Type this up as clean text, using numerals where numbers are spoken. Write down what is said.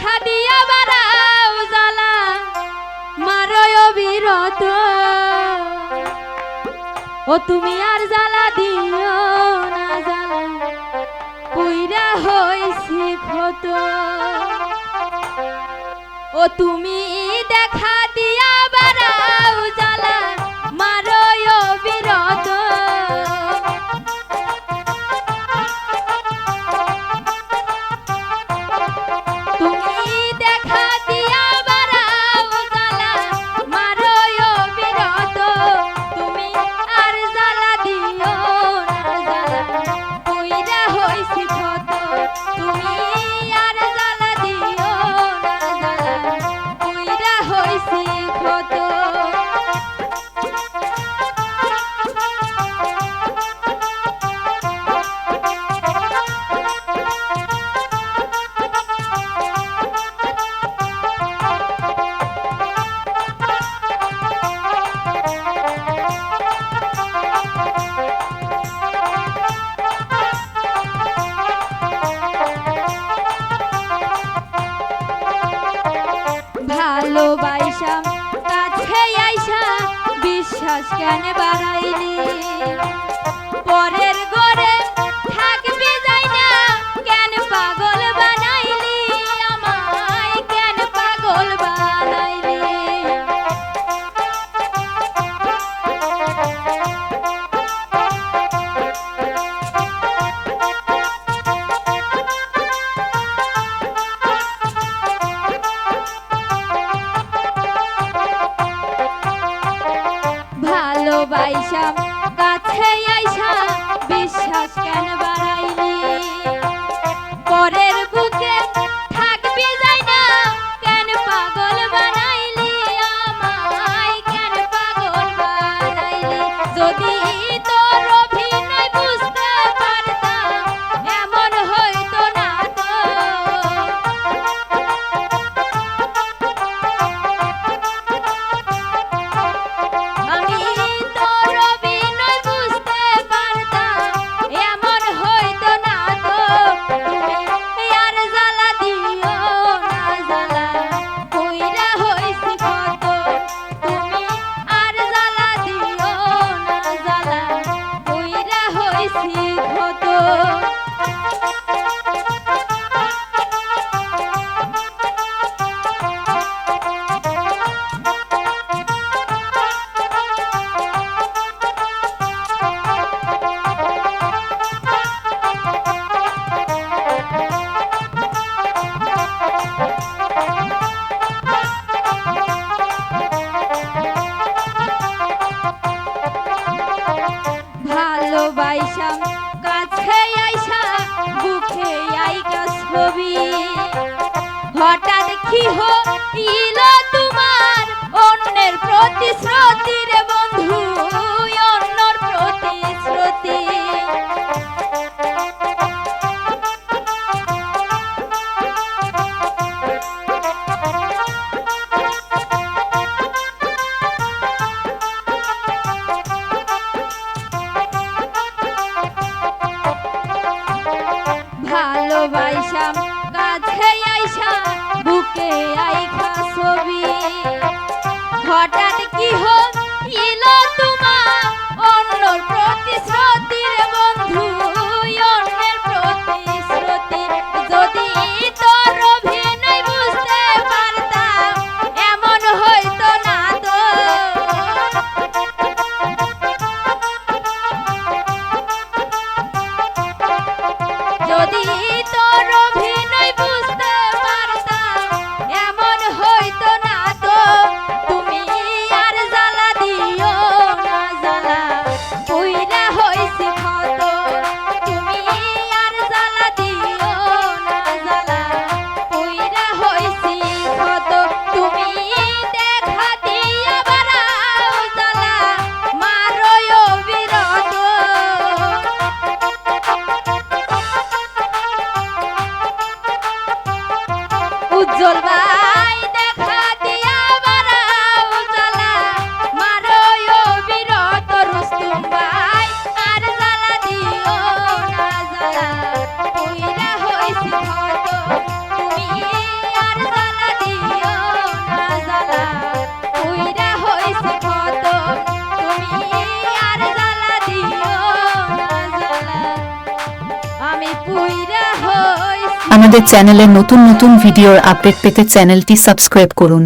দেখা দিয়া বাড়াও জ্বালা মারয় অবিরত ও তুমি আর জ্বালা দিও না জ্বালা কইরা হইছি ক্ষত ও তুমি দেখা দিয়া বাড়াও জ্বালা মারয় অবিরত ভালোবাসা কাছে আইসা বিশ্বাস কেন বাড়াইলি পরের ঘরে থাকবি যাই না কেন পাগল বানাইলি আমায় কেন পাগল বানাইলি ভালোবাসা কাছে আইসা বিশ্বাস কেন বাড়াইলি পরের বুকে থাকবি যাই না কেন পাগল বানাইলি আমায় কেন পাগল বানাইলি যদি তোর অভিনয় বুঝতে পারতাম এমন হইতো না তো আমি তোর অভিনয় বুঝতে পারতাম এমন হইতো না তো তুমি আর জ্বালা দিও না জ্বালা কইরা হইছি কত তুমি আর জ্বালা দিও না জ্বালা কইরা হইছি কত ভালোবাসা কাছে আইসা বুকে আইকা ছবি হঠাৎ কি হইল তোমার অন্যের প্রতিশ্রুতি রে বন্ধু অন্যর প্রতিশ্রুতি ভালোবাসা কাছে আইসা বুকে আইখা ছবি হঠাৎ কি হইল তোমার অন্যর প্রতিশ্রুতি রে বন্ধু অন্যের প্রতিশ্রুতি যদি তোর অভিনয় বুঝতে পারতাম এমন হইতো না তো যদি তোর অভিনয় বুঝতে পারতাম এমন হইতো না তো তুমি আর জ্বালা দিও না জ্বালা কইরা হইছি ক্ষত তুমি আর জ্বালা দিও না জ্বালা কইরা হইছি ক্ষত তুমি দেখা দিয়া বাড়াও জ্বালা মারয় অবিরত উজ্জ্বল ভাই দেখা দিয়া বাড়াও জ্বালা মারয় অবিরত রুস্তুম ভাই আর জ্বালা দিও না জ্বালা কইরা হইছি ক্ষত তুমি আর আমাদের চ্যানেলের নতুন নতুন ভিডিওর আপডেট পেতে চ্যানেলটি সাবস্ক্রাইব করুন।